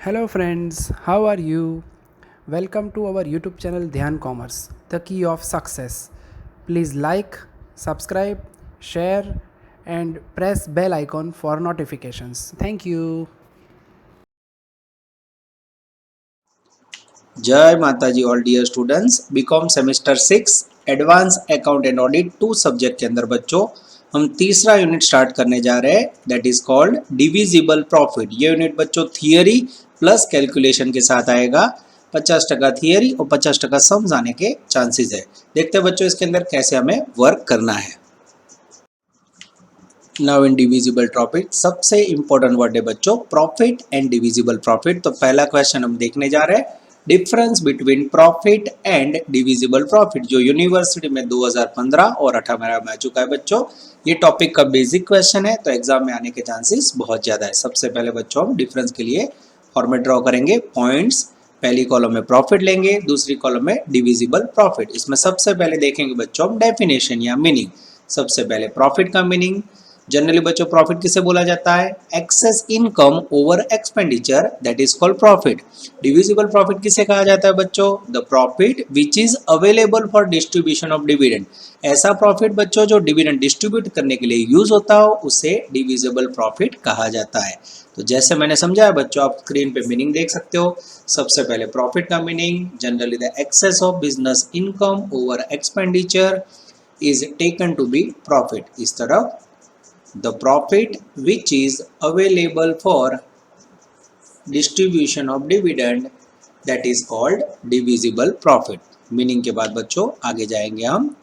Hello friends, how are you? Welcome to our YouTube channel Dhyan Commerce, the key of success. Please like, subscribe, share and press bell icon for notifications. Thank you. जय माता जी all dear students BCom semester 6 advance account and audit 2 subject के अंदर बच्चों हम तीसरा unit start करने जा रहे हैं that is called divisible profit. ये यूनिट बच्चों थियरी प्लस कैलकुलेशन के साथ आएगा। 50% थियरी और 50% सम्स आने के चांसेस है। देखते हैं बच्चों इसके अंदर कैसे हमें वर्क करना है। नाउ इन डिविजिबल प्रॉफिट सबसे इंपॉर्टेंट वर्ड है बच्चों प्रॉफिट एंड डिविजिबल प्रॉफिट। तो पहला क्वेश्चन हम देखने जा रहे हैं difference between profit and divisible profit, जो यूनिवर्सिटी में 2015 और 18 में आ चुका है बच्चों। ये टॉपिक का बेसिक क्वेश्चन है तो एग्जाम में आने के चांसेस बहुत ज़्यादा है। सबसे पहले बच्चों हम डिफरेंस के लिए फॉर्मेट ड्रॉ करेंगे। पॉइंट्स पहली कॉलम में प्रॉफिट लेंगे, दूसरी कॉलम में डिविजिबल प्रॉफिट। इसमें सबसे पहले देखेंगे बच्चों हम डेफिनेशन या मीनिंग। सबसे पहले प्रॉफिट का मीनिंग, जनरली बच्चों प्रॉफिट किसे बोला जाता है? Excess income over expenditure that is called profit. Divisible profit किसे कहा जाता है बच्चों? The profit which is available for distribution of dividend. ऐसा प्रॉफिट बच्चों जो डिविडेंड डिस्ट्रीब्यूट करने के लिए यूज होता हो उसे डिविजिबल प्रॉफिट कहा जाता है। तो जैसे मैंने समझाया बच्चों, आप स्क्रीन पे मीनिंग देख सकते हो। सबसे पहले प्रॉफिट का meaning, generally the excess of business income over expenditure is taken to be profit. इस तरह the profit which is available for distribution of dividend that is called divisible profit। Meaning के बाद बच्चों आगे जाएंगे हम,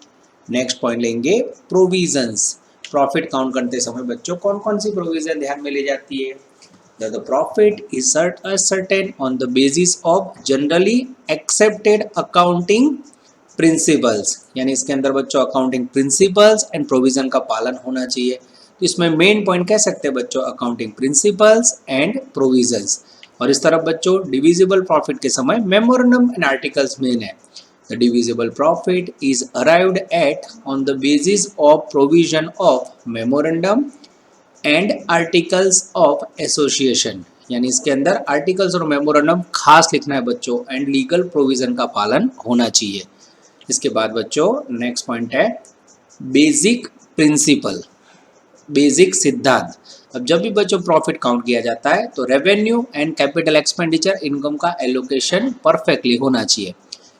नेक्स्ट पॉइंट लेंगे provisions. Profit count करते समय बच्चों कौन कौन सी प्रोविजन ध्यान में ले जाती है? The profit is certain on the basis of generally accepted accounting principles, यानी इसके अंदर बच्चों अकाउंटिंग प्रिंसिपल्स एंड प्रोविजन का पालन होना चाहिए। तो इसमें मेन पॉइंट कह सकते हैं बच्चों अकाउंटिंग प्रिंसिपल्स एंड प्रोविजंस। और इस तरफ बच्चों डिविजिबल प्रॉफिट के समय मेमोरेंडम एंड आर्टिकल्स मेन है। The divisible profit is arrived at on the basis of provision of memorandum and articles of association, यानी इसके अंदर आर्टिकल्स और मेमोरेंडम खास लिखना है बच्चों एंड लीगल प्रोविजन का पालन होना चाहिए। इसके बाद बच्चों नेक्स्ट पॉइंट है बेसिक प्रिंसिपल, बेसिक सिद्धांत। अब जब भी बच्चों प्रॉफिट काउंट किया जाता है तो revenue and capital expenditure income का एलोकेशन परफेक्टली होना चाहिए।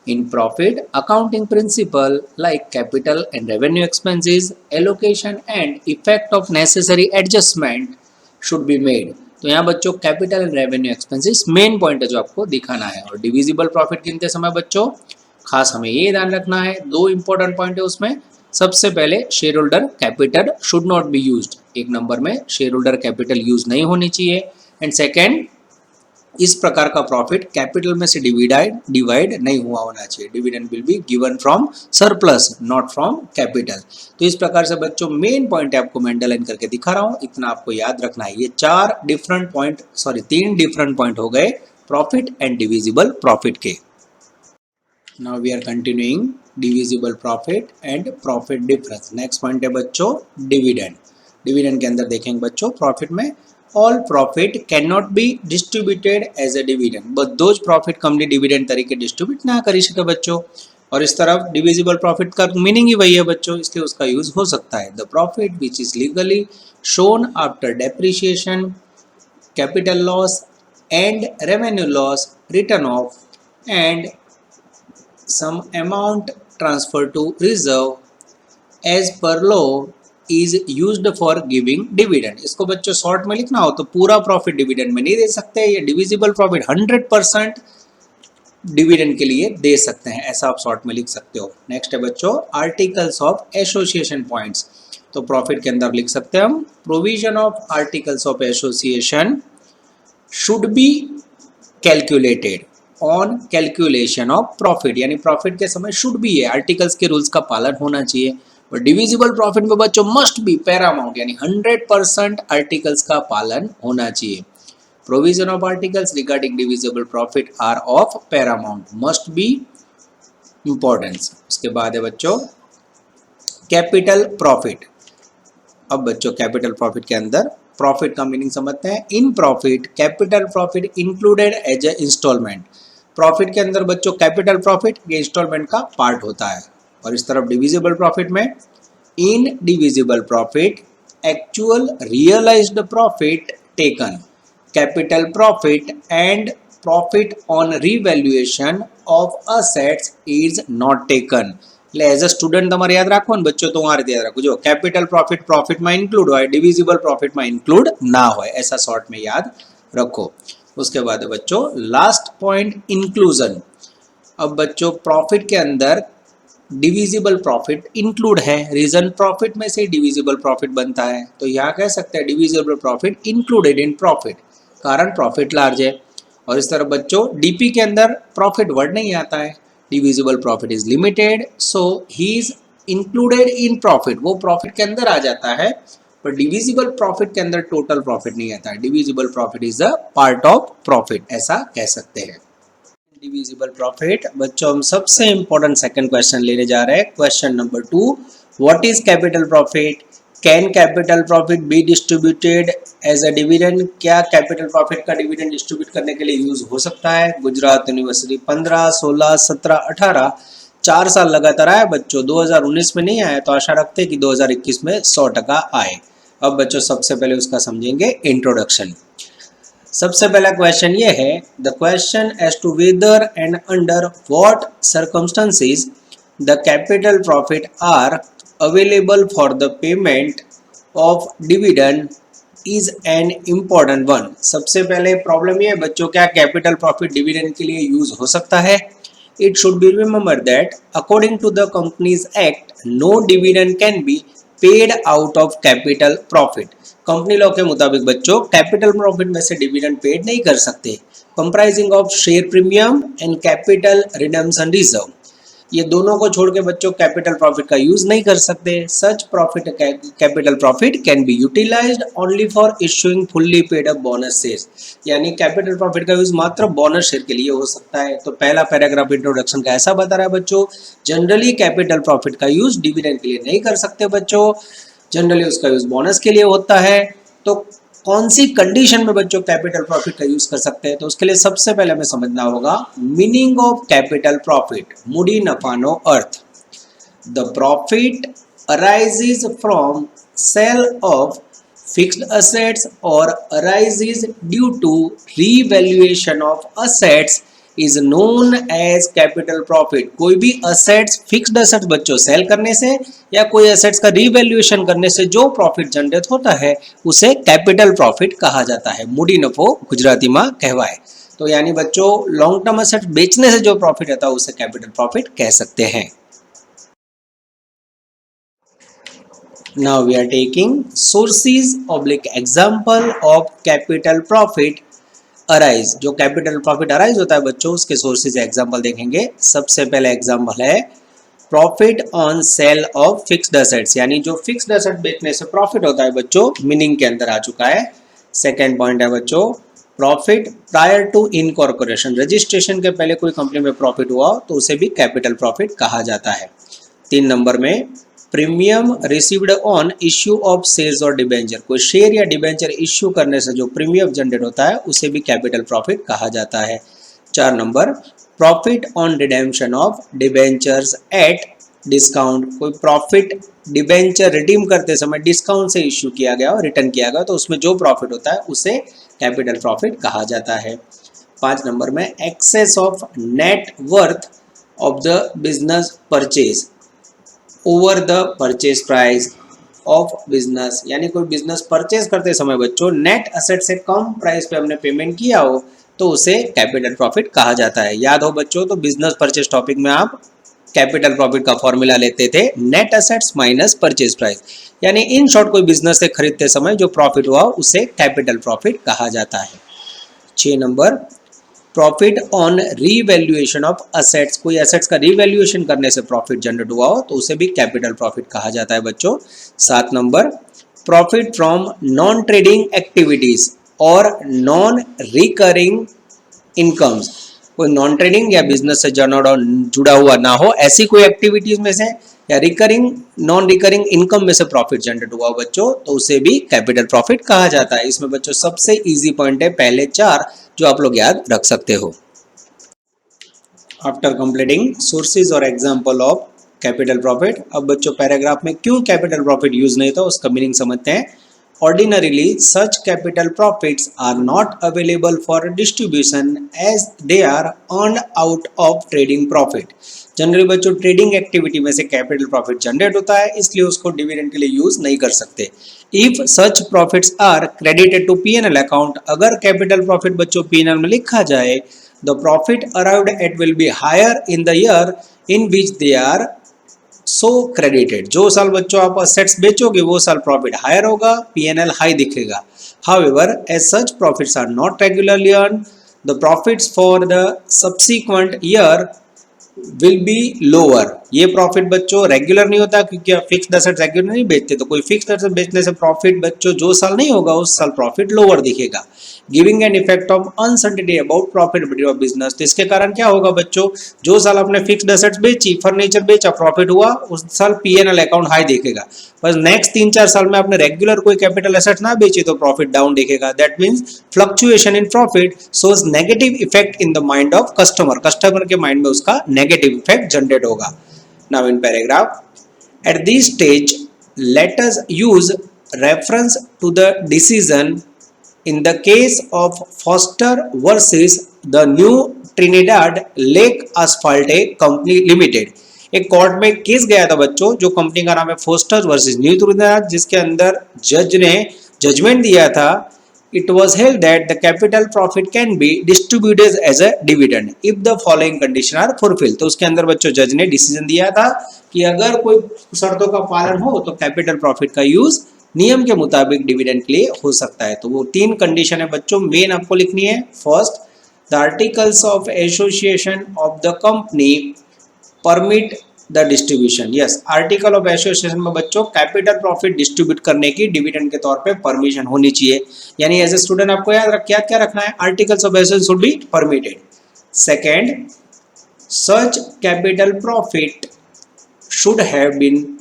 In profit accounting principle like capital and revenue expenses allocation and effect of necessary adjustment should be made. तो यहाँ बच्चों capital and revenue expenses main point है जो आपको दिखाना है। और डिविजिबल प्रॉफिट गिनते समय बच्चों खास हमें ये ध्यान रखना है, दो इंपॉर्टेंट पॉइंट है उसमें। सबसे पहले share holder capital should not be used, एक नंबर में शेयर होल्डर कैपिटल यूज नहीं होनी चाहिए। एंड सेकंड, इस प्रकार का प्रॉफिट कैपिटल में से डिवाइड नहीं हुआ होना चाहिए। Dividend will be given from surplus not from capital. तो इस प्रकार से बच्चों मेन पॉइंट है आपको मैं अंडरलाइन करके दिखा रहा हूँ, इतना आपको याद रखना है। ये तीन डिफरेंट पॉइंट हो गए प्रॉफिट एंड डिविजिबल प्रॉफिट के। Now we are continuing divisible profit and profit difference। Next point है बच्चों डिविडेंड। डिविडेंड के अंदर देखेंगे बच्चों प्रॉफिट में all profit can not be distributed as a dividend, but those profit company dividend तरीके distribute ना कर सके बच्चों। और इस तरफ डिविजिबल प्रॉफिट का मीनिंग ही वही है बच्चों, इसलिए उसका यूज हो सकता है। The profit which is legally shown after depreciation, capital loss and revenue loss return of and some amount transferred to reserve as per law is used for giving dividend। इसको बच्चों शॉर्ट में लिखना हो तो पूरा प्रॉफिट डिविडेंड में नहीं दे सकते, ये डिविजिबल प्रॉफिट 100% डिविडेंड के लिए दे सकते हैं, ऐसा आप शॉर्ट में लिख सकते हो। नेक्स्ट है बच्चों आर्टिकल्स ऑफ एसोसिएशन पॉइंट्स। तो प्रॉफिट के अंदर लिख सकते हैं हम provision of articles of association should be calculated on calculation of profit, यानी प्रॉफिट के समय शुड बी है, आर्टिकल्स के रूल्स का पालन होना चाहिए। और डिविजिबल प्रॉफिट में बच्चों मस्ट बी पैरामाउंट, यानी 100% आर्टिकल्स का पालन होना चाहिए। Provision of articles regarding divisible profit are of paramount, must be importance. उसके बाद है बच्चों कैपिटल प्रॉफिट। अब बच्चों कैपिटल प्रॉफिट के अंदर प्रॉफिट का मीनिंग समझते हैं। In profit capital profit included as a instalment. Profit के अंदर बच्चों कैपिटल प्रॉफिट ये इंस्टॉलमेंट का पार्ट होता है। और इस तरफ डिविजिबल प्रॉफिट में in divisible profit actual realised profit taken, capital profit and profit on revaluation of assets is not taken. એટલે એઝ અ સ્ટુડન્ટ તમારે યાદ રાખવાનું બચ્ચો, તો આ રીતે યાદ રાખો, જો કેપિટલ प्रॉफिट प्रॉफिटમાં ઇન્ક્લુડ હોય, डिविजिबल प्रॉफिटમાં ઇન્ક્લુડ ना હોય, ऐसा शॉर्ट में याद रखो। उसके बाद बच्चों लास्ट पॉइंट इंक्लूजन। अब बच्चों प्रॉफिट के अंदर डिविजिबल प्रॉफिट इंक्लूड है, रीजन प्रॉफिट में से डिविजिबल प्रॉफिट बनता है, तो यहाँ कह सकते हैं divisible profit included in profit, कारण प्रॉफिट लार्ज है। और इस तरह बच्चों डीपी के अंदर प्रॉफिट वर्ड नहीं आता है, divisible profit is limited, so he is included in profit, वो प्रॉफिट के अंदर आ जाता है, पर डिविजिबल प्रॉफिट के अंदर टोटल प्रॉफिट नहीं आता है। Divisible profit is a part of profit, ऐसा कह सकते हैं। डिविजिबल प्रॉफिट बच्चों हम सबसे इंपॉर्टेंट सेकंड क्वेश्चन लेने जा रहे हैं। Question number 2, what is capital profit? Can capital profit be distributed as a dividend? क्या कैपिटल प्रॉफिट का डिविडेंड डिस्ट्रीब्यूट करने के लिए यूज हो सकता है? गुजरात यूनिवर्सिटी 15, 16, 17, 18 4 साल लगातार आया बच्चों, 2019 में नहीं आया, तो आशा रखते हैं कि 2021 में 100% आए। अब बच्चों सबसे पहले उसका समझेंगे इंट्रोडक्शन। सबसे पहला क्वेश्चन ये है, the question as to whether and under what circumstances the capital profit are available for the payment of dividend is an important one. सबसे पहले प्रॉब्लम ये है बच्चों, क्या कैपिटल प्रॉफिट डिविडेंड के लिए यूज हो सकता है? It should be remember that according to the companies act no dividend can be paid out of capital profit. Company law के मुताबिक बच्चों कैपिटल प्रॉफिट में से डिविडेंड पेड नहीं कर सकते, comprising of share premium and capital redemption reserve, ये दोनों को छोड़ के बच्चों कैपिटल प्रॉफिट का यूज नहीं कर सकते। Such profit capital profit can be utilised only for issuing fully paid up bonus shares, यानी कैपिटल प्रॉफिट का यूज मात्र बोनस शेयर के लिए हो सकता है। तो पहला पैराग्राफ इंट्रोडक्शन का ऐसा बता रहा है बच्चों, जनरली कैपिटल प्रॉफिट का यूज डिविडेंड के लिए नहीं कर सकते बच्चों, जनरली उसका यूज बोनस के लिए होता है। तो कौन सी कंडीशन में बच्चों कैपिटल प्रॉफिट का यूज कर सकते हैं? तो उसके लिए सबसे पहले हमें समझना होगा मीनिंग ऑफ कैपिटल प्रॉफिट। मूडी नफानो अर्थ, the profit arises from sale of fixed assets और arises due to revaluation of assets is known as capital profit. कोई भी असेट्स फिक्स्ड असेट्स बच्चों सेल करने से या कोई असेट्स का रीवैल्यूएशन करने से जो प्रॉफिट जनरेट होता है उसे कैपिटल प्रॉफिट कहा जाता है। मूडी नफो गुजराती में कहवाय। तो यानी बच्चों लॉन्ग टर्म असेट्स बेचने से जो प्रॉफिट आता है उसे कैपिटल प्रॉफिट कह सकते हैं। Now we are taking sources oblique example of capital profit arise. जो कैपिटल प्रॉफिट अराइज होता है बच्चों उसके सोर्सेज एग्जांपल देखेंगे। सबसे पहले एग्जांपल है profit on sale of fixed assets, यानी जो फिक्स्ड असेट बेचने से प्रॉफिट होता है बच्चों, मीनिंग के अंदर आ चुका है। सेकेंड पॉइंट है बच्चों profit prior to incorporation, registration के पहले कोई कंपनी में प्रॉफिट हुआ तो उसे भी कैपिटल प्रॉफिट कहा जाता है। 3 नंबर में premium received on issue of shares और डिबेंचर, कोई शेयर या डिबेंचर इश्यू करने से जो प्रीमियम जनरेट होता है उसे भी कैपिटल प्रॉफिट कहा जाता है। 4 number profit on redemption of debentures at discount, कोई प्रॉफिट डिबेंचर रिडीम करते समय डिस्काउंट से इश्यू किया गया और रिटर्न किया गया तो उसमें जो प्रॉफिट होता है उसे कैपिटल प्रॉफिट कहा जाता है। 5 नंबर में excess of net worth of the business purchase over the purchase price of business, यानी कोई बिजनेस परचेज करते समय बच्चों नेट असेट से कम प्राइस पे हमने पेमेंट किया हो तो उसे कैपिटल प्रॉफिट कहा जाता है। याद हो बच्चों तो बिजनेस परचेज टॉपिक में आप कैपिटल प्रॉफिट का फॉर्मूला लेते थे net assets minus purchase price, यानी इन शॉर्ट कोई बिजनेस से खरीदते समय जो प्रॉफिट हुआ उसे कैपिटल प्रॉफिट कहा जाता है। 6 number profit on revaluation of assets, कोई असेट्स का रीवैल्यूएशन करने से प्रॉफिट जनरेट हुआ हो तो उसे भी कैपिटल प्रॉफिट कहा जाता है बच्चों। 7 number profit from non trading activities और नॉन रिकरिंग इनकम्स, कोई नॉन ट्रेडिंग या बिजनेस से जुड़ा हुआ ना हो ऐसी कोई एक्टिविटीज में से या रिकरिंग नॉन रिकरिंग इनकम में से प्रॉफिट जनरेट हुआ बच्चों, तो उसे भी कैपिटल प्रॉफिट कहा जाता है। इसमें बच्चों सबसे इजी पॉइंट है पहले 4 जो आप लोग याद रख सकते हो। आफ्टर कंप्लीटिंग सोर्सेज और एग्जांपल ऑफ कैपिटल प्रॉफिट, अब बच्चों पैराग्राफ में क्यों कैपिटल प्रॉफिट यूज नहीं था उसका मीनिंग समझते हैं। Ordinarily, such capital profits are not available for distribution as they are earned out of trading profit. Generally बच्चों ट्रेडिंग एक्टिविटी में से कैपिटल प्रॉफिट जनरेट होता है, इसलिए उसको डिविडेंड के लिए यूज नहीं कर सकते। If such profits are credited to P&L account, अगर कैपिटल प्रॉफिट बच्चों P&L में लिखा जाए, the profit arrived at will be higher in the year in which they are so credited. जो साल बच्चों आप असेट्स बेचोगे वो साल प्रॉफिट हायर होगा, P&L हाई दिखेगा। However as such profits are not regularly earn, the profits for the subsequent year will be lower. ये profit बच्चों रेगुलर नहीं होता क्योंकि आप फिक्स्ड एसेट रेगुलर नहीं बेचते, तो कोई फिक्स्ड एसेट बेचने से प्रॉफिट बच्चों जो साल नहीं होगा उस साल प्रॉफिट लोअर दिखेगा। Giving an effect of uncertainty about profitability of business, तो इसके कारण क्या होगा बच्चों, जो साल आपने फिक्स्ड एसेट्स बेची, फर्नीचर बेचा, प्रॉफिट हुआ, उस साल P&L अकाउंट हाई दिखेगा। बस नेक्स्ट 3-4 साल में आपने रेगुलर कोई कैपिटल एसेट ना बेची तो प्रॉफिट डाउन दिखेगा। That means fluctuation in profit shows negative effect in the mind of customer, customer के माइंड में उसका नेगेटिव इफेक्ट जनरेट होगा। Now in paragraph, at this stage let us use reference to the decision in the case of Foster versus the New Trinidad Lake Asphalt Company Limited, एक court में case गया था बच्चों, जो company का नाम है फोस्टर वर्सेस न्यू ट्रिनिडाड, जिसके अंदर जज ने जजमेंट दिया था। It was held that the capital profit can be distributed as a dividend if the following condition are fulfil. तो उसके अंदर बच्चों जज ने डिसीजन दिया था कि अगर कोई शर्तों का पालन हो तो कैपिटल प्रॉफिट का यूज नियम के मुताबिक डिविडेंड के लिए हो सकता है। तो वो 3 कंडीशन है बच्चों, मेन आपको लिखनी है। First, the articles of association of the company permit the distribution. Yes, article of association में बच्चों कैपिटल प्रॉफिट डिस्ट्रीब्यूट करने की डिविडेंड के तौर पे परमिशन होनी चाहिए। यानी एज ए स्टूडेंट आपको याद रखिए क्या रखना है, articles of association should be permitted. Second, such capital profit should have been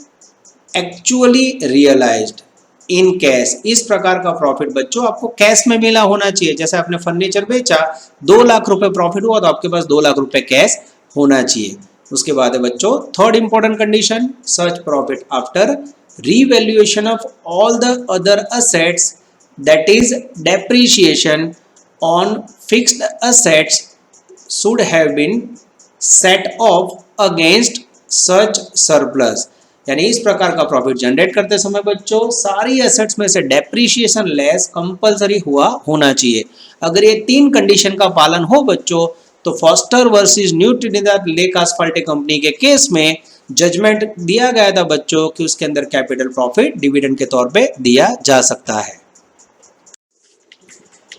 actually realised in cash. इस प्रकार का प्रॉफिट बच्चों आपको कैश में मिला होना चाहिए। जैसे आपने फर्नीचर बेचा, 2 लाख रुपए प्रॉफिट हुआ तो आपके पास 2 लाख रुपए कैश होना चाहिए। उसके बाद है बच्चों third important condition, such profit after revaluation of all the other assets that is depreciation on fixed assets should have been set off against such surplus. यानी इस प्रकार का प्रॉफिट जनरेट करते समय बच्चों सारी एसेट्स में से डेप्रिसिएशन लेस कंपलसरी हुआ होना चाहिए। अगर ये 3 कंडीशन का पालन हो बच्चों तो Foster versus New Trinidad Lake Asphalt company के केस में जजमेंट दिया गया था बच्चों कि उसके अंदर कैपिटल प्रॉफिट डिविडेंड के तौर पे दिया जा सकता है।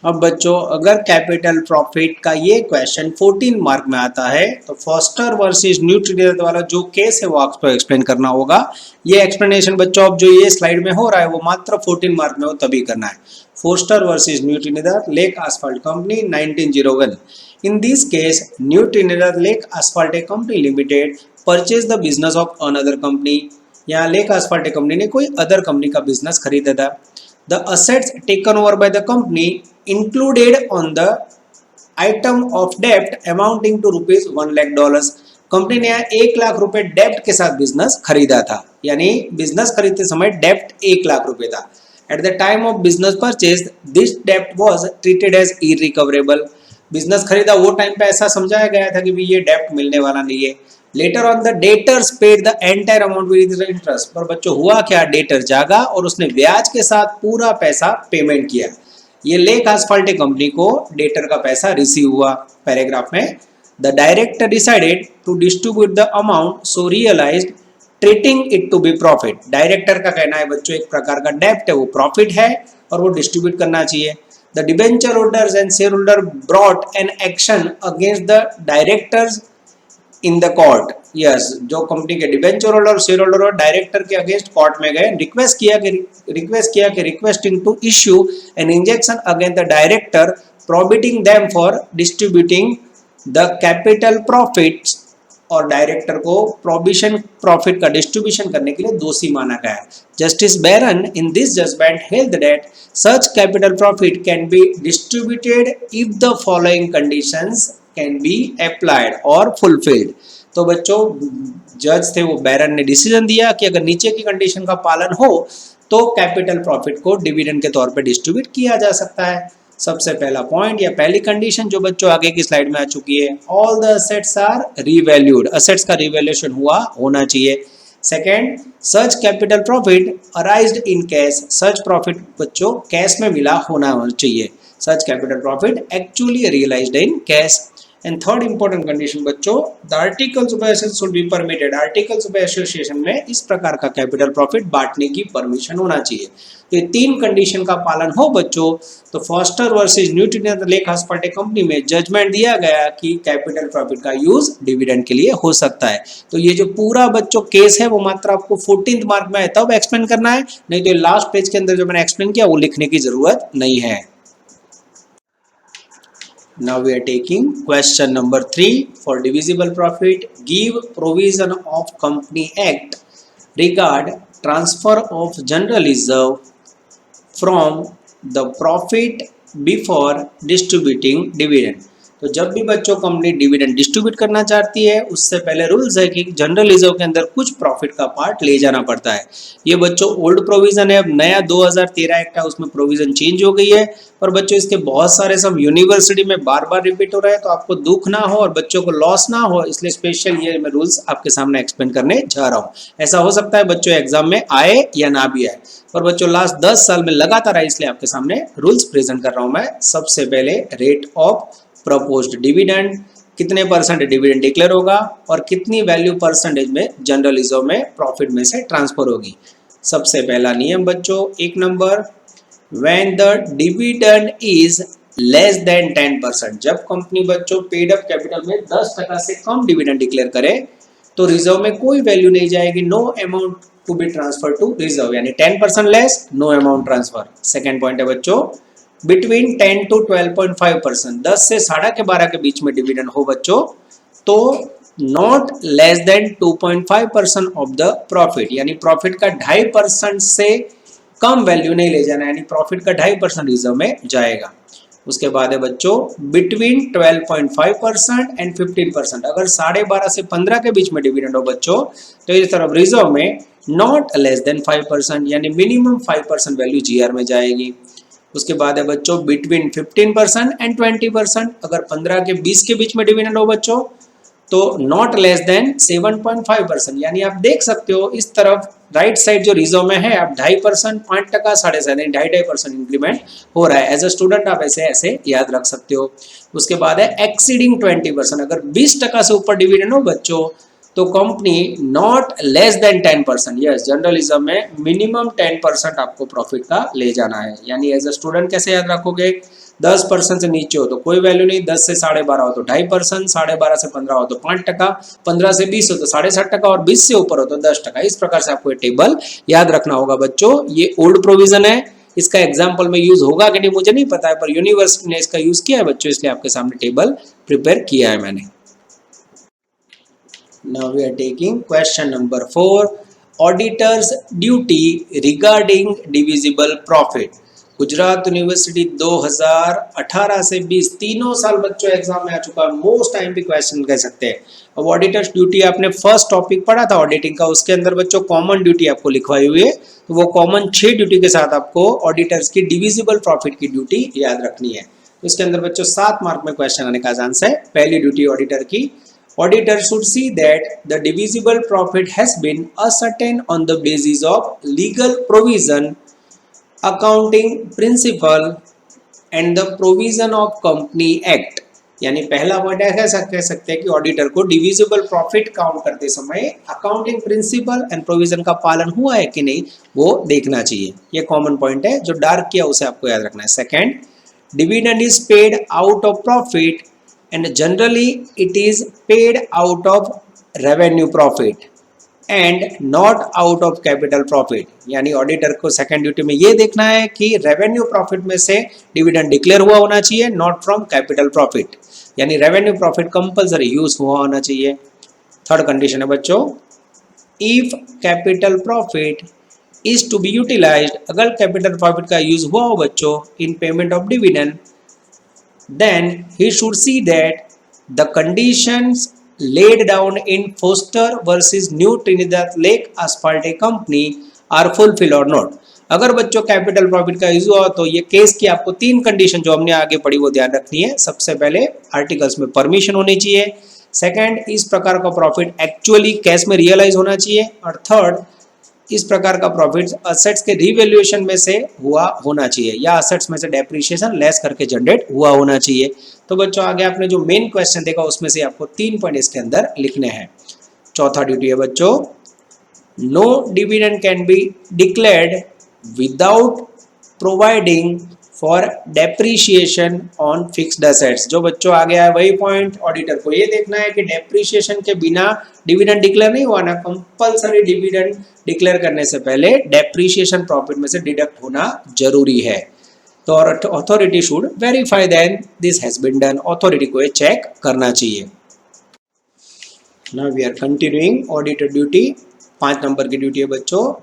अब बच्चों अगर कैपिटल प्रॉफिट का ये क्वेश्चन 14 मार्क में आता है तो फॉस्टर वर्सेस न्यू ट्रिनिडाड वाला जो केस है वो आपको एक्सप्लेन करना होगा। ये एक्सप्लेनेशन बच्चों अब जो ये स्लाइड में हो रहा है वो मात्र 14 मार्क में हो तभी करना है। Foster versus New Trinidad Lake Asphalt company 1901। In this case New Trinidad Lake Asphalt company limited purchase the business of another company. यहाँ लेक आसफाल्ट कंपनी ने कोई अदर कंपनी का बिजनेस खरीदा था। The assets taken over by the company included on the item of debt amounting to rupees $1 lakh। Company ने यहाँ 1 लाख रुपए डेप्ट के साथ बिजनेस खरीदा था, यानी बिजनेस खरीदते समय डेप्ट 1 लाख रुपए था। At the time of business purchase this डेप्ट was treated as irrecoverable. Business खरीदा वो टाइम पे ऐसा समझाया गया था कि भी ये डेप्ट मिलने वाला नहीं है। Later on the debtors paid the entire amount with interest. पर बच्चों हुआ क्या, डेटर जागा और उसने ब्याज के साथ पूरा पैसा पेमेंट किया। ये लेक आसफाल्ट कंपनी को डेटर का पैसा रिसीव हुआ। पैराग्राफ में the director decided to distribute the amount so realised treating it to be profit. Director का कहना है बच्चों एक प्रकार का डेप्ट है वो प्रॉफिट है और वो डिस्ट्रीब्यूट करना चाहिए। The debenture holders and share holder brought an action against the directors in the court. Yes, जो कंपनी के डिबेंचर होल्डर और शेयर होल्डर और डायरेक्टर के अगेंस्ट कोर्ट में गए, रिक्वेस्ट किया कि requesting to issue an injection against the director prohibiting them for distributing the capital profits और डायरेक्टर को प्रोविजन प्रॉफिट का डिस्ट्रीब्यूशन करने के लिए दोषी माना गया है। Justice Baron in this judgement held that such capital profit can be distributed if the following conditions can be applied और फुलफिल्ड। तो बच्चों जज थे वो बैरन ने डिसीजन दिया कि अगर नीचे की कंडीशन का पालन हो तो कैपिटल प्रॉफिट को डिविडेंड के तौर पे डिस्ट्रीब्यूट किया जा सकता है। सबसे पहला पॉइंट या पहली कंडीशन जो बच्चों आगे की स्लाइड में आ चुकी है, all the assets are revalued, assets का रिवैल्यूएशन हुआ होना चाहिए। Second, such capital profit arised in cash, such profit बच्चों कैश में मिला होना चाहिए, such capital profit actually realised in cash. And third important condition बच्चों, the articles of association should be permitted, articles of association में इस प्रकार का कैपिटल प्रॉफिट बांटने की परमिशन होना चाहिए। तो ये तीन कंडीशन का पालन हो बच्चों तो Foster versus Newton lake hospital company में जजमेंट दिया गया कि कैपिटल प्रॉफिट का यूज डिविडेंड के लिए हो सकता है। तो ये जो पूरा बच्चों केस है वो मात्र आपको 14th मार्क में है तब एक्सप्लेन करना है, नहीं तो लास्ट पेज के अंदर जो मैंने एक्सप्लेन किया वो लिखने की जरूरत नहीं है। Now we are taking question number 3 for divisible profit. Give provision of Company Act regard transfer of general reserve from the profit before distributing dividend. तो जब भी बच्चों कंपनी डिविडेंड डिस्ट्रीब्यूट करना चाहती है उससे पहले रूल्स है कि जनरल रिजर्व के अंदर कुछ प्रॉफिट का पार्ट ले जाना पड़ता है। ये बच्चों ओल्ड प्रोविजन है, अब नया 2013 एक्ट है उसमें प्रोविजन चेंज हो गई है, पर बच्चों इसके बहुत सारे सब यूनिवर्सिटी में बार बार रिपीट हो रहा है, तो आपको दुख ना हो और बच्चों को लॉस ना हो इसलिए स्पेशल ये मैं रूल्स आपके सामने एक्सप्लेन करने जा रहा हूँ। ऐसा हो सकता है बच्चों एग्जाम में आए या ना भी आए, पर बच्चों लास्ट 10 साल में लगातार आए इसलिए आपके सामने रूल्स प्रेजेंट कर रहा हूँ मैं। सबसे पहले रेट ऑफ प्रपोज्ड डिविडेंड, कितने परसेंट डिविडेंड डिक्लेयर होगा और कितनी वैल्यू परसेंटेज में जनरल रिजर्व में प्रॉफिट में से ट्रांसफर होगी। सबसे पहला नियम बच्चों 1 number, when the dividend is less than 10%, जब कंपनी बच्चों पेड अप कैपिटल में 10% से कम डिविडेंड डिक्लेयर करे तो रिजर्व में कोई वैल्यू नहीं जाएगी, no amount to be transfer to reserve, यानी 10% less no amount transfer. Second point है बच्चों बिटवीन 10 to 12.5%, 10 से 12.5 के बीच में डिविडेंड हो बच्चों तो not less than 2.5% of the profit, यानी प्रॉफिट का 2.5% से कम वैल्यू नहीं ले जाना, यानी प्रॉफिट का 2.5% रिजर्व में जाएगा। उसके बाद है बच्चों बिटवीन 12.5% एंड 15%, अगर 12.5 से 15 के बीच में डिविडेंड हो बच्चों तो इस तरफ रिजर्व में नॉट लेस देन 5%, यानी मिनिमम 5% वैल्यू जीआर में जाएगी। उसके बाद है बच्चों बिटवीन 15% एंड 20%, अगर 15 के 20 के बीच में डिविडेंड हो बच्चों तो नॉट लेस देन 7.5%, यानी आप देख सकते हो इस तरफ राइट साइड जो रिजर्व में है आप 2.5%, 5%, 7.5%, 2.5% इंक्रीमेंट हो रहा है। एज अ स्टूडेंट आप ऐसे ऐसे याद रख सकते हो। उसके बाद है एक्सीडिंग 20%, अगर 20% से ऊपर डिविडेंड हो बच्चों तो company not less than 10%, yes general reserve में मिनिमम 10% आपको प्रॉफिट का ले जाना है। यानी एज अ स्टूडेंट कैसे याद रखोगे, 10% से नीचे हो तो कोई वैल्यू नहीं, 10 से 12.5 हो तो 2.5%, 12.5 से 15 हो तो 5%, 15 से 20 हो तो 7.5% और 20 से ऊपर हो तो 10%। इस प्रकार से आपको ये टेबल याद रखना होगा बच्चों। ये ओल्ड प्रोविजन है, इसका एग्जाम्पल में यूज होगा कि नहीं मुझे नहीं पता है, पर यूनिवर्सिटी ने इसका यूज किया है बच्चों, इसलिए आपके सामने टेबल प्रिपेयर किया है मैंने। Now we are taking question number 4, auditor's duty regarding divisible profit। Gujarat university 2018 से 20 तीनों साल बच्चों एग्जाम में आ चुका है, मोस्ट टाइम पे क्वेश्चन कह सकते हैं। अब ऑडिटर्स ड्यूटी आपने फर्स्ट टॉपिक पढ़ा था ऑडिटिंग का, उसके अंदर बच्चों कॉमन ड्यूटी आपको लिखवाई हुई है, तो वो कॉमन 6 ड्यूटी के साथ आपको ऑडिटर्स की डिविजिबल प्रॉफिट की ड्यूटी याद रखनी है। इसके अंदर बच्चों 7 मार्क में क्वेश्चन आने का चांस है। पहली ड्यूटी ऑडिटर की, auditor should see that the divisible profit has been ascertained on the basis of legal provision, accounting principle and the provision of company act। यानी पहला पॉइंट ऐसा कह सकते हैं कि ऑडिटर को डिविजिबल प्रॉफिट काउंट करते समय अकाउंटिंग प्रिंसिपल एंड प्रोविजन का पालन हुआ है कि नहीं वो देखना चाहिए। ये कॉमन पॉइंट है, जो डार्क किया उसे आपको याद रखना है। Second, dividend is paid out of profit and generally it is paid out of revenue profit and not out of capital profit। यानी ऑडिटर को सेकंड ड्यूटी में ये देखना है कि रेवेन्यू प्रॉफिट में से डिविडेंड डिक्लेयर हुआ होना चाहिए, नॉट फ्रॉम कैपिटल प्रॉफिट, यानी रेवेन्यू प्रॉफिट कंपलसरी यूज हुआ होना चाहिए। थर्ड कंडीशन है बच्चों, if capital profit is to be utilized, अगर कैपिटल प्रॉफिट का यूज हुआ हो बच्चों in payment of dividend, then he should see that the conditions laid down in Foster versus New Trinidad Lake Asphalt Company are fulfilled or not। अगर बच्चों capital profit का use हुआ तो ये केस की आपको तीन कंडीशन जो हमने आगे पढ़ी वो ध्यान रखनी है। सबसे पहले आर्टिकल्स में परमिशन होनी चाहिए, सेकंड इस प्रकार का प्रॉफिट एक्चुअली कैश में रियलाइज होना चाहिए, और थर्ड इस प्रकार का प्रॉफिट असेट्स के रिवैल्यूएशन में से हुआ होना चाहिए या असेट्स में से डेप्रिसिएशन लेस करके जनरेट हुआ होना चाहिए। तो बच्चों आगे आपने जो मेन क्वेश्चन देखा उसमें से आपको 3 पॉइंट इसके अंदर लिखने हैं। चौथा ड्यूटी है बच्चों, no dividend can be declared without providing for depreciation on fixed assets. जो बच्चों आ गया है वही पॉइंट, ऑडिटर को ये देखना है कि डेप्रिसिएशन के बिना डिविडेंड डिक्लेयर नहीं हुआ ना, कंपलसरी डिविडेंड डिक्लेयर करने से पहले डेप्रिसिएशन प्रॉफिट में से डिडक्ट होना जरूरी है। तो authority should verify then this has been done, authority को ये चेक करना चाहिए। Now we are continuing auditor duty. 5 number की ड्यूटी है बच्चों,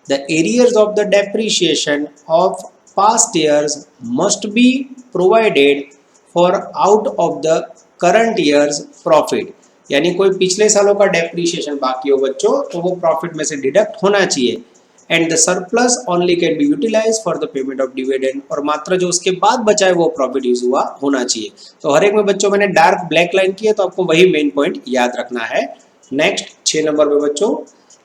the arrears of the depreciation of past years must be provided for out of the current year's profit। यानी कोई पिछले सालों का डेप्रिसिएशन बाकी हो बच्चों तो वो प्रॉफिट में से डिडक्ट होना चाहिए। And the surplus only can be utilize for the payment of dividend, और मात्र जो उसके बाद बचा है वो प्रॉफिट यूज हुआ होना चाहिए। तो हर एक में बच्चों मैंने डार्क ब्लैक लाइन की है तो आपको वही मेन पॉइंट याद रखना है। नेक्स्ट 6 नंबर पे बच्चों,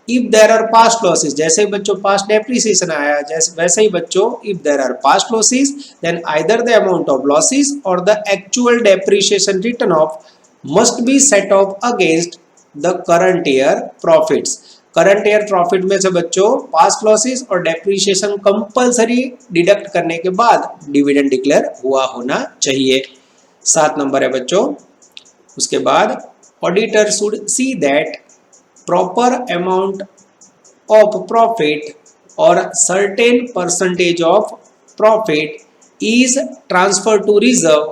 if there are past losses, जैसे ही बच्चों पास्ट डेप्रिसिएशन आया जैसे वैसे ही बच्चों if there are past losses then either the amount of losses और the actual depreciation written off must be set off against the current year profits. Current year profit में से बच्चों पास्ट लॉसेस और डेप्रिसिएशन कंपलसरी डिडक्ट करने के बाद dividend declare हुआ होना चाहिए। 7 नंबर है बच्चों, उसके बाद auditor should see that proper amount of profit or certain percentage of profit is transferred to reserve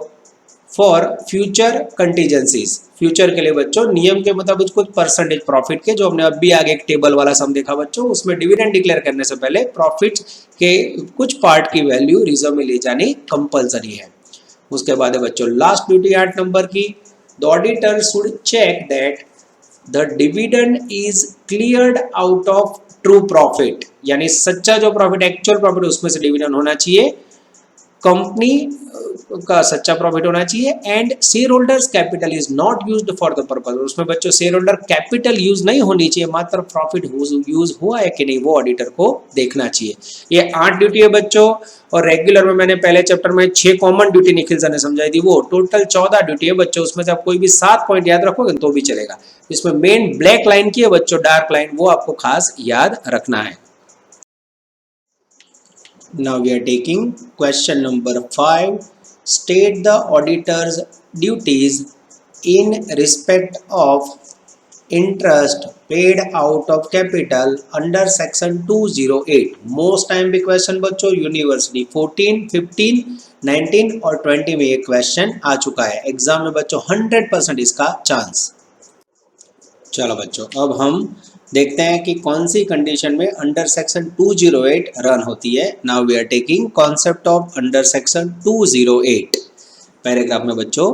for future contingencies। Future के लिए बच्चों नियम के मुताबिक कुछ परसेंटेज प्रॉफिट के, जो हमने अभी आगे एक टेबल वाला सम देखा बच्चों, उसमें डिविडेंड डिक्लेयर करने से पहले प्रॉफिट के कुछ पार्ट की वैल्यू रिजर्व में ले जानी कंपलसरी है। उसके बाद है बच्चों लास्ट ड्यूटी 8 नंबर की, the auditor should check that the dividend is cleared out of true profit, यानी सच्चा जो प्रॉफिट एक्चुअल प्रॉफिट उसमें से डिविडेंड होना चाहिए, कंपनी का सच्चा प्रॉफिट होना चाहिए। And share holders capital is not used for the purpose, उसमें बच्चों शेयर होल्डर कैपिटल यूज नहीं होनी चाहिए, मात्र प्रॉफिट यूज हुआ है कि नहीं वो ऑडिटर को देखना चाहिए। ये 8 ड्यूटी है बच्चों, और रेगुलर में मैंने पहले चैप्टर में 6 कॉमन ड्यूटी निखिल सर ने समझाई थी, वो टोटल 14 ड्यूटी है बच्चों। उसमें से आप कोई भी 7 पॉइंट याद रखोगे तो भी चलेगा। इसमें मेन ब्लैक लाइन की है बच्चों, डार्क लाइन, वो आपको खास याद रखना है। Now we are taking question number 5. State the auditor's duties in respect of interest paid out of capital under section 208। Most time भी क्वेश्चन बच्चों यूनिवर्सिटी 14, 15, 19 और 20 में ये क्वेश्चन आ चुका है एग्जाम में बच्चों, 100% इसका चांस। चलो बच्चों अब हम देखते हैं कि कौन सी कंडीशन में अंडर सेक्शन 208 रन होती है। Now we are taking concept of under section 208। Paragraph में बच्चों,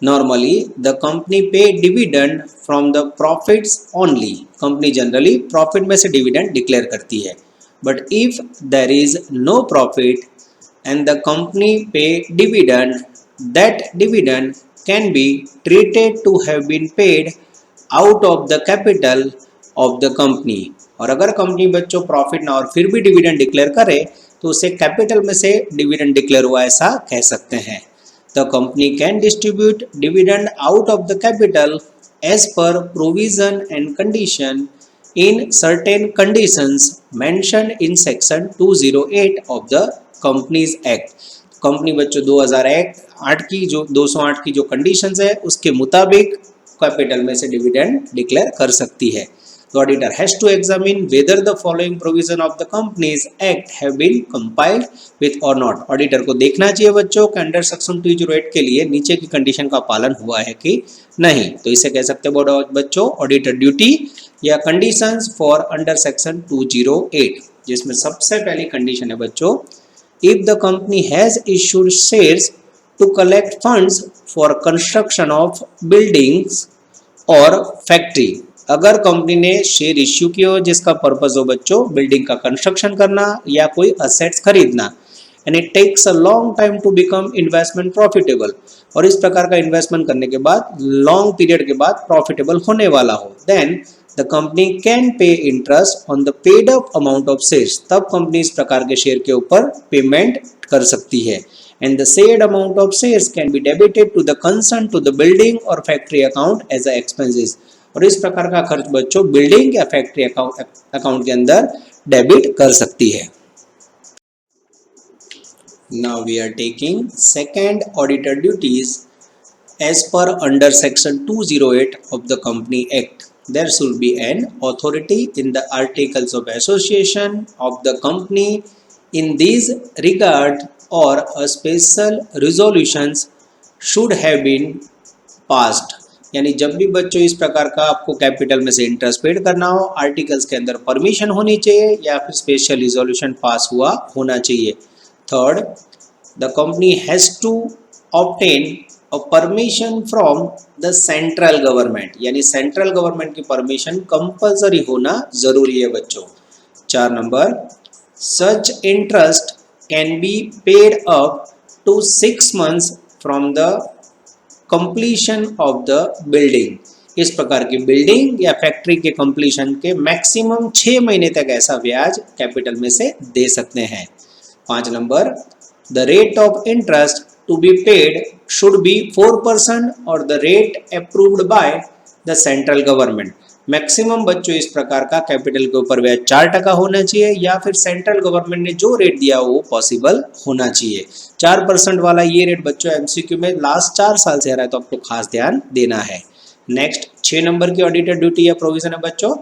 normally the company pay dividend from the profits only, company generally profit में से डिविडेंड डिक्लेयर करती है। But if there is no profit and the company pay dividend, that dividend can be treated to have been paid out of the capital of the company. और अगर company बच्चों profit ना और फिर भी dividend declare करे तो उसे कैपिटल में से डिविडेंड डिक्लेयर हुआ ऐसा कह सकते हैं। The company can distribute dividend out of the capital as per provision and condition in certain conditions mentioned in section 208 of the companies act. Company बच्चों 2008 की जो 208 की जो कंडीशंस है उसके मुताबिक कैपिटल में से डिविडेंड डिक्लेयर कर सकती है। The auditor has to examine whether the following provision of the Companies Act have been complied with or not. Auditor को देखना चाहिए बच्चों कि अंडर सेक्शन 208 के लिए नीचे की कंडीशन का पालन हुआ है कि नहीं। तो इसे कह सकते हैं बच्चों ऑडिटर ड्यूटी या कंडीशंस फॉर अंडर सेक्शन 208, जिसमें सबसे पहली कंडीशन है बच्चों, if the company has issued shares to collect funds for construction of buildings और फैक्ट्री। अगर कंपनी ने शेयर इश्यू किया हो जिसका पर्पस हो बच्चों बिल्डिंग का कंस्ट्रक्शन करना या कोई असेट्स खरीदना, and it takes a long time to become investment profitable, और इस प्रकार का इन्वेस्टमेंट करने के बाद लॉन्ग पीरियड के बाद प्रॉफिटेबल होने वाला हो, then the company can pay interest on the paid up amount of shares. तब कंपनी इस प्रकार के शेयर के ऊपर पेमेंट कर सकती है, and the said amount of shares can be debited to the concern to the building or factory account as a expenses। और इस प्रकार का खर्च बच्चों बिल्डिंग या फैक्ट्री अकाउंट के अंदर डेबिट कर सकती है। Now we are taking second auditor duties as per under section 208 of the Company Act. There should be an authority in the articles of association of the company in this regard, or a special resolutions should have been passed। यानी जब भी बच्चों इस प्रकार का आपको capital में से इंटरेस्ट पेड करना हो, आर्टिकल्स के अंदर परमिशन होनी चाहिए या फिर स्पेशल रिजोल्यूशन पास हुआ होना चाहिए। Third, the company has to obtain a permission from the central government, यानी सेंट्रल गवर्नमेंट की परमिशन कंपल्सरी होना जरूरी है बच्चों। 4 number, such interest can be paid up to 6 months from the completion of the building. इस प्रकार की building या फैक्ट्री के कंप्लीशन के मैक्सिमम 6 महीने तक ऐसा ब्याज कैपिटल में से दे सकते हैं। 5 number, the rate of interest to be paid should be 4% और the rate approved by the central government. Maximum बच्चों इस प्रकार का कैपिटल के ऊपर ब्याज 4% होना चाहिए या फिर सेंट्रल गवर्नमेंट ने जो रेट दिया वो पॉसिबल होना चाहिए। 4% वाला ये रेट बच्चों एमसीक्यू में लास्ट 4 साल से आ रहा है, तो आपको खास ध्यान देना है। नेक्स्ट 6 नंबर की ऑडिटर ड्यूटी या प्रोविजन है बच्चों,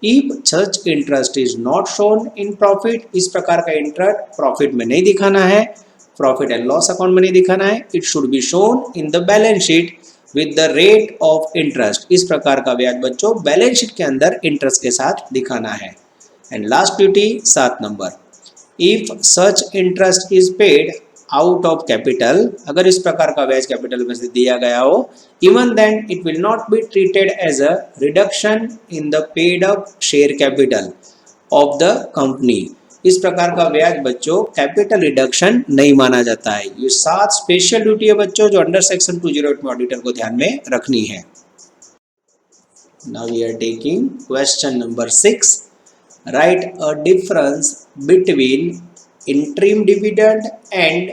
if such interest is not shown in profit, इस प्रकार का इंटरेस्ट प्रॉफिट में नहीं दिखाना है, प्रॉफिट एंड लॉस अकाउंट में नहीं दिखाना है, it should be shown in the balance sheet with the rate of interest. इस प्रकार का ब्याज बच्चों बैलेंस शीट के अंदर इंटरेस्ट के साथ दिखाना है। And last duty 7 number, if such interest is paid out of capital, अगर इस प्रकार का ब्याज कैपिटल में से दिया गया हो, even then it will not be treated as a reduction in the paid up share capital of the company. इस प्रकार का ब्याज बच्चों कैपिटल रिडक्शन नहीं माना जाता है। ये 7 स्पेशल ड्यूटी है बच्चों जो अंडर सेक्शन 208 में ऑडिटर को ध्यान में रखनी है। Now we are taking question number 6, write a difference between interim dividend and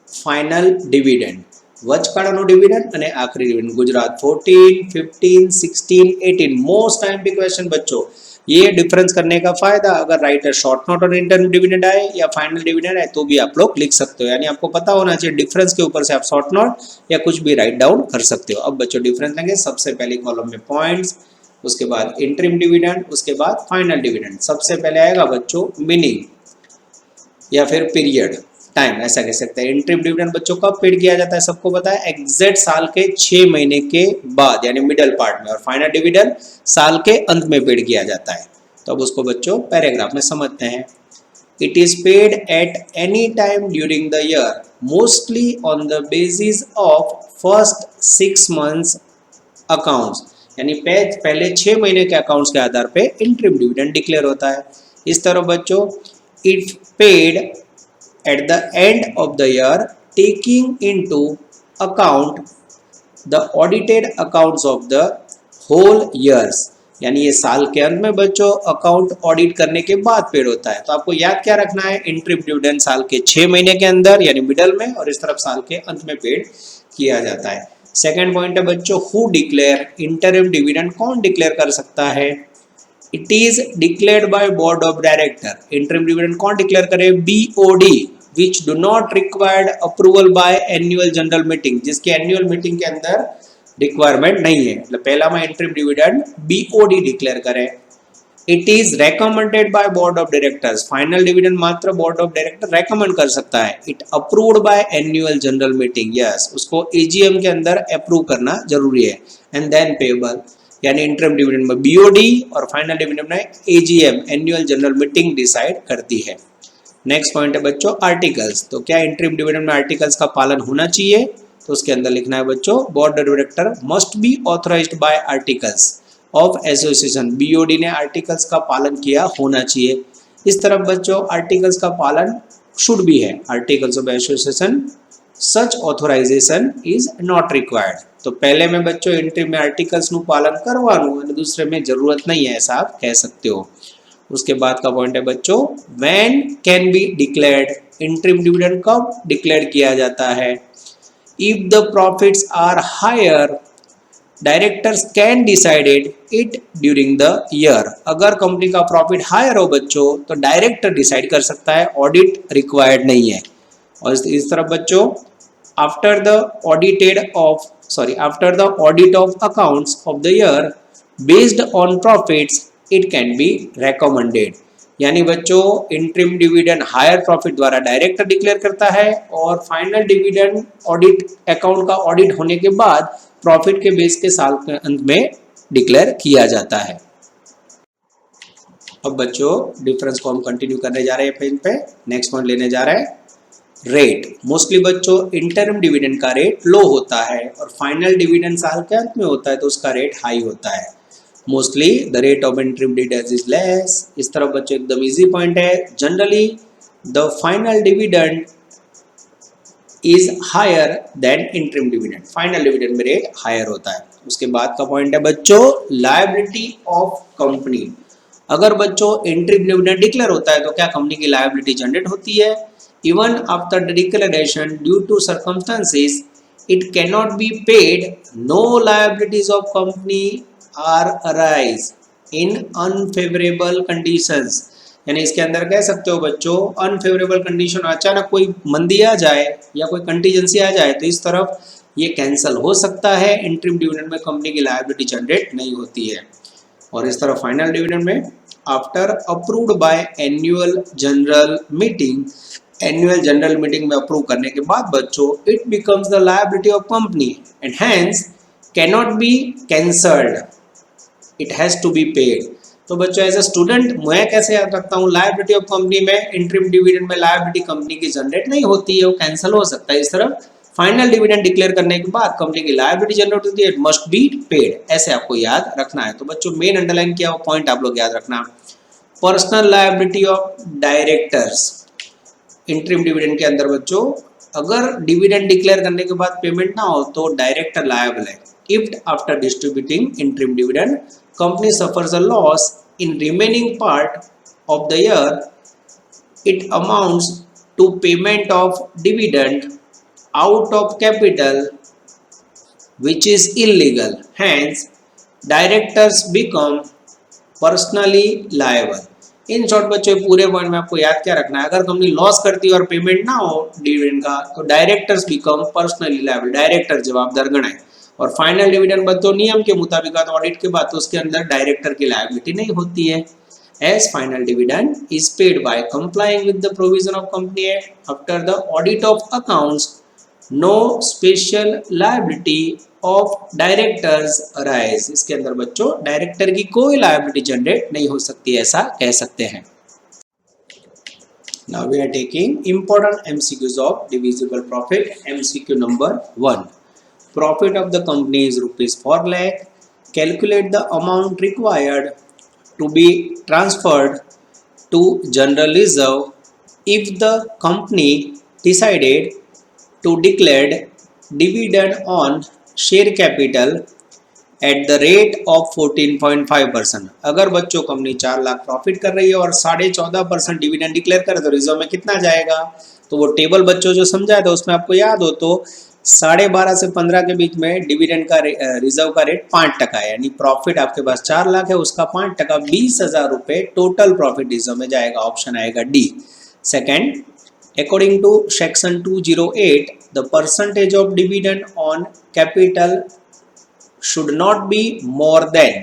final dividend. વચગાળાનું ડિવિડન્ડ અને આખરી ડિવિડન્ડ। गुजरात 14, 15, 16, 18 मोस्ट टाइम पे क्वेश्चन बच्चों। ये डिफरेंस करने का फायदा, अगर राइट शॉर्ट नोट और इंटरम डिविडेंड आए या फाइनल डिविडेंड आए तो भी आप लोग लिख सकते हो, यानी आपको पता होना चाहिए डिफरेंस के ऊपर से आप शॉर्ट नोट या कुछ भी राइट डाउन कर सकते हो। अब बच्चों डिफरेंस लेंगे, सबसे पहले कॉलम में पॉइंट्स, उसके बाद इंटरिम डिविडेंड, उसके बाद फाइनल डिविडेंड। सबसे पहले आएगा बच्चों मीनिंग या फिर पीरियड, टाइम ऐसा कह सकते हैं। इंटरिम डिविडेंड बच्चों कब पेड किया जाता है सबको पता है, एग्जैक्ट साल के 6 महीने के बाद यानी मिडल पार्ट में, और फाइनल डिविडेंड साल के अंत में पेड किया जाता है। तो अब उसको बच्चों पैराग्राफ में समझते हैं। It is paid at any time during the year mostly on the basis of first 6 months accounts, यानी पहले 6 महीने के अकाउंट्स के आधार पे इंटरिम डिविडेंड डिक्लेयर होता है। इस तरह बच्चों it paid at the end of the year taking into account the audited accounts of the whole years, यानी ये साल के अंत में बच्चों अकाउंट ऑडिट करने के बाद पेड होता है। तो आपको याद क्या रखना है, इंटरिम डिविडेंड साल के 6 महीने के अंदर यानी मिडल में, और इस तरफ साल के अंत में पेड किया जाता है। सेकेंड पॉइंट है बच्चों हु डिक्लेयर, इंटरिम डिविडेंड कौन डिक्लेयर कर सकता है, it is declared by board of director. Interim dividend कौन डिक्लेयर करे, BOD, which do not required approval by annual general meeting, जिसकी एनुअल मीटिंग के अंदर रिक्वायरमेंट नहीं है। मतलब पहला में इंटरिम डिविडेंड बीओडी डिक्लेयर करें। It is recommended by board of directors, final dividend मात्र बोर्ड ऑफ डायरेक्टर रेकमेंड कर सकता है। It approved by annual general meeting, yes उसको एजीएम के अंदर अप्रूव करना जरूरी है। एंड देन पेबल, यानी इंटरम डिविडेंड में बीओडी और फाइनल डिविडेंड में AGM annual general meeting decide करती है। नेक्स्ट पॉइंट है बच्चों आर्टिकल्स। तो क्या इंटरिम डिविडेंड में आर्टिकल्स का पालन होना चाहिए? तो उसके अंदर लिखना है बच्चों, board of director must be authorised bye articles of association, BOD ने आर्टिकल्स का पालन किया होना चाहिए। इस तरफ बच्चों आर्टिकल्स का पालन शुड भी है, articles of association such authorization is not required. तो पहले में बच्चों इंटरिम में आर्टिकल्स નું पालन करवाનું અને दूसरे में जरूरत नहीं है, ऐसा आप कह सकते हो। उसके बाद का पॉइंट है बच्चों, when can be declared, interim dividend कब डिक्लेयर किया जाता है? If the profits are higher directors can decided it during the year, अगर कंपनी का प्रॉफिट हायर हो बच्चों तो डायरेक्टर डिसाइड कर सकता है, ऑडिट रिक्वायर्ड नहीं है। और इस तरफ बच्चों after the audit of accounts of the year based on profits it can be recommended, यानी बच्चों इंटरिम डिविडेंड हायर प्रॉफिट द्वारा डायरेक्टर डिक्लेयर करता है और फाइनल डिविडेंड ऑडिट अकाउंट का ऑडिट होने के बाद प्रॉफिट के बेस के साल के अंत में डिक्लेयर किया जाता है। अब बच्चों डिफरेंस को हम कंटिन्यू करने जा रहे हैं पेज पे। नेक्स्ट पॉइंट लेने जा रहे हैं रेट। मोस्टली बच्चों इंटरिम डिविडेंड का रेट लो होता है और फाइनल डिविडेंड साल के अंत में होता है तो उसका रेट हाई होता है। Mostly the rate of interim dividend is less. इस तरफ बच्चों एकदम इजी पॉइंट है, generally the final dividend is higher than interim dividend, final dividend में रेट हायर होता है। उसके बाद का पॉइंट है बच्चों लायबिलिटी ऑफ कंपनी। अगर बच्चों इंटरिम डिविडेंड डिक्लेयर होता है तो क्या कंपनी की लायबिलिटी जनरेट होती है? Even after the declaration due to circumstances it can not be paid, no liabilities of company are arise in unfavourable conditions, यानी इसके अंदर कह सकते हो बच्चों अनफेवरेबल कंडीशन, अचानक कोई मंदी आ जाए या कोई कंटीजेंसी आ जाए तो इस तरफ ये कैंसिल हो सकता है, इंटरिम डिविडेंड में कंपनी की लायबिलिटी जनरेट नहीं होती है। और इस तरफ फाइनल डिविडेंड में after approved by annual general meeting, annual general meeting में अप्रूव करने के बाद बच्चों it becomes the liability of company and hence can not be cancelled, it has to be paid. तो बच्चों एज ए स्टूडेंट मैं कैसे याद रखता हूँ, लायबिलिटी ऑफ कंपनी में इंटरिम डिविडेंड में लायबिलिटी कंपनी की जनरेट नहीं होती है, वो कैंसिल हो सकता है। इस तरफ फाइनल डिविडेंड डिक्लेयर करने के बाद कंपनी की लायबिलिटी जनरेट होती है, इट मस्ट बी पेड, ऐसे आपको याद रखना है। तो बच्चों मेन अंडरलाइन किया हुआ पॉइंट आप लोग याद रखना। Personal liability of directors, interim dividend के अंदर बच्चों अगर डिविडेंड डिक्लेयर करने के बाद पेमेंट ना हो तो डायरेक्टर लायबल है। If after distributing interim dividend company suffers a loss in remaining part of the year, it amounts to payment of dividend out of capital which is illegal, hence directors become personally liable। In short बच्चों पूरे point में आपको याद क्या रखना है, अगर company loss करती है और पेमेंट ना हो डिविडेंड का तो directors become personally liable, director जवाबदार गणाए। और फाइनल डिविडेंड बच्चों नियम के मुताबिक ऑडिट के बाद तो उसके अंदर डायरेक्टर की लायबिलिटी नहीं होती है। As final dividend is paid by complying with the provision of company act after the audit of accounts, no special liability of directors arise. इसके अंदर बच्चों डायरेक्टर की कोई लायबिलिटी जनरेट नहीं हो सकती, ऐसा कह सकते हैं। Now we are taking important MCQs of divisible profit. MCQ number 1, profit of the company is rupees 4 lakh, calculate the amount required to be transferred to general reserve if the company decided to declare dividend on share capital at the rate of 14.5%। अगर बच्चों company 4 lakh profit कर रही है और 14.5% dividend declare करे तो reserve में कितना जाएगा? तो वो टेबल बच्चों जो समझाया था उसमें आपको याद हो तो 12.5 से 15 के बीच में डिविडेंड का रिजर्व का रेट 5% है, यानी प्रॉफिट आपके पास 4 लाख है उसका 5% 20,000 रुपये टोटल प्रॉफिट रिजर्व में जाएगा, ऑप्शन आएगा D. Second, according to section 208 the percentage of dividend on capital should not be more than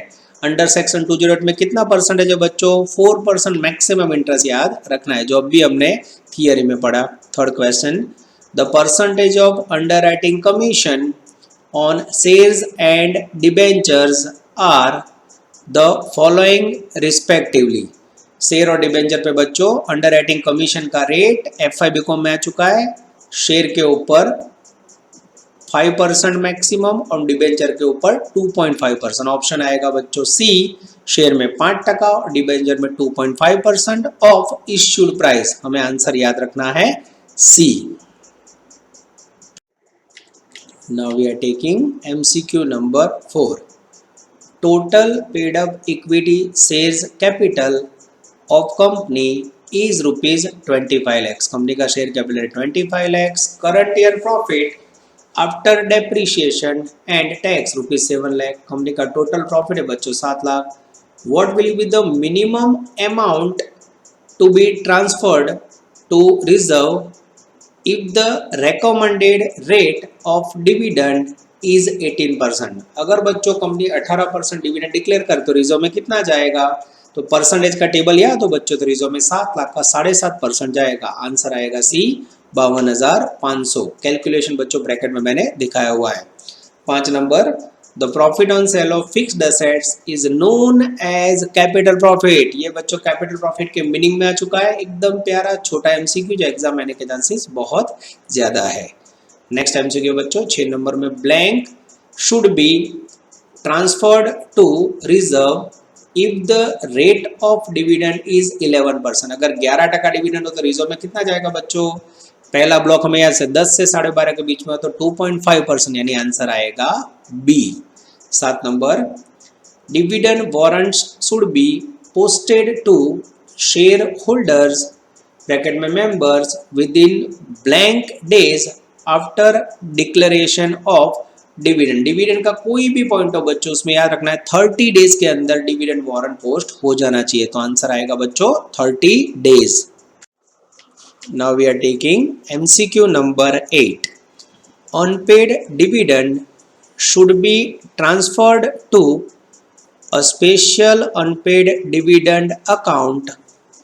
under section 208 में कितना परसेंटेज है बच्चों? 4% मैक्सिमम इंटरेस्ट याद रखना है, जो अभी हमने थियरी में पढ़ा। Third question, the percentage of underwriting commission on shares and debentures are the following respectively. Share और डिबेंचर पे बच्चों अंडर राइटिंग कमीशन का रेट FI BCom में आ चुका है। शेयर के ऊपर 5% मैक्सिमम और डिबेंचर के ऊपर 2.5%। ऑप्शन आएगा बच्चों सी, शेयर में 5% और डिबेंचर में 2.5% ऑफ इश्यूड प्राइस। हमें आंसर याद रखना है C. Now we are taking MCQ number 4। Total paid up equity shares capital of company is ₹25 lakhs। Company का शेयर कैपिटल है 25 lakhs। Current year profit after depreciation and tax ₹7 lakh। Company का total profit है बच्चों 7 lakh. What will be the minimum amount to be transferred to reserve if the recommended rate of dividend is 18%। अगर बच्चों company 18% dividend declare करे तो reserve में कितना जाएगा? तो परसेंटेज का टेबल याद तो बच्चों, तो रिजर्व में 7 लाख का 7.5% जाएगा। आंसर आएगा सी 52,500। कैलकुलेशन बच्चों ब्रैकेट में मैंने दिखाया हुआ है। 5 number, the profit on sale of fixed assets is known as capital profit. ये बच्चों कैपिटल प्रॉफिट के मीनिंग में आ चुका है। एकदम प्यारा छोटा MCQ जो एग्जाम आने के चांसेस बहुत ज्यादा है। नेक्स्ट MCQ बच्चों 6 नंबर में, blank should be transferred to reserve if the rate of dividend is 11%। अगर 11% डिविडेंड हो तो रिजर्व में कितना जाएगा बच्चों? पहला ब्लॉक हमें याद से 10 से 12.5 के बीच में हो तो 2.5%, यानी आंसर आएगा B. 7 number, dividend warrants should be posted to shareholders bracket में members within blank days after declaration of dividend. Dividend का कोई भी पॉइंट हो बच्चों उसमें याद रखना है 30 डेज के अंदर डिविडेंड वारंट पोस्ट हो जाना चाहिए। तो आंसर आएगा बच्चों 30 days. Now we are taking MCQ number 8. Unpaid dividend should be transferred to a special unpaid dividend account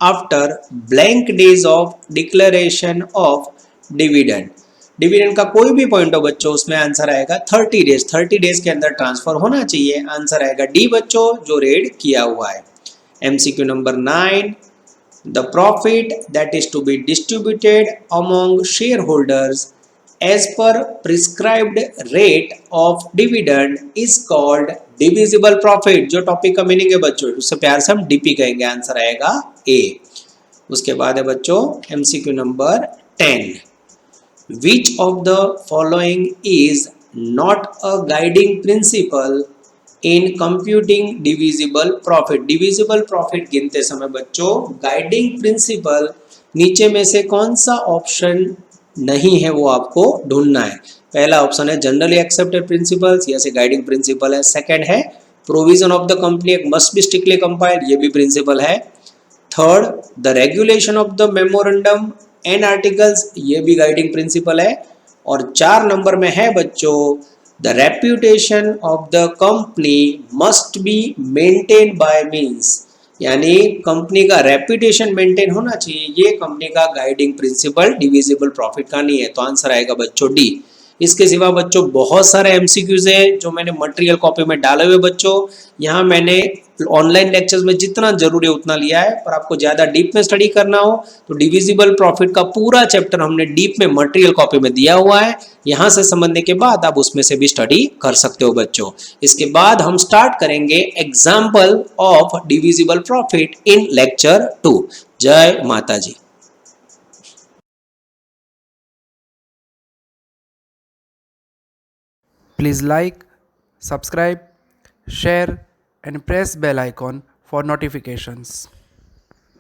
after blank days of declaration of dividend। Dividend का कोई भी पॉइंट हो बच्चों उसमें आंसर आएगा 30 डेज। 30 डेज के अंदर ट्रांसफर होना चाहिए। आंसर आएगा डी बच्चों, जो रेड किया हुआ है। MCQ number 9, the profit that is to be distributed among shareholders as per prescribed rate of dividend is called divisible profit। जो टॉपिक का मीनिंग है बच्चों उससे प्यार से हम DP कहेंगे। आंसर आएगा ए। उसके बाद है बच्चों MCQ number 10, which of the following is not a guiding principle in computing divisible profit. Divisible profit गिनते समय बच्चों गाइडिंग प्रिंसिपल नीचे में से कौन सा ऑप्शन नहीं है वो आपको ढूंढना है। पहला ऑप्शन है जनरली एक्सेप्टेड प्रिंसिपल्स, या से गाइडिंग प्रिंसिपल है। सेकंड है provision of the company act must be strictly compiled, ये भी प्रिंसिपल है। Third, the regulation of the memorandum and articles, ये भी गाइडिंग प्रिंसिपल है। और 4 नंबर में है बच्चों, the reputation of the company must be maintained by means, यानी कंपनी का रेपुटेशन मेंटेन होना चाहिए। ये कंपनी का गाइडिंग प्रिंसिपल डिविजिबल प्रॉफिट का नहीं है। तो आंसर आएगा बच्चों डी। इसके सिवा बच्चों बहुत सारे MCQs है जो मैंने मटेरियल कॉपी में डाले हुए बच्चों। यहाँ मैंने ऑनलाइन लेक्चर्स में जितना जरूरी है उतना लिया है, पर आपको ज़्यादा डीप में स्टडी करना हो तो डिविजिबल प्रॉफिट का पूरा चैप्टर हमने डीप में मटेरियल कॉपी में दिया हुआ है। यहाँ से समझने के बाद आप उसमें से भी स्टडी कर सकते हो बच्चों। इसके बाद हम स्टार्ट करेंगे example of divisible profit in lecture 2। जय माता जी। Please like, subscribe, share and press bell icon for notifications.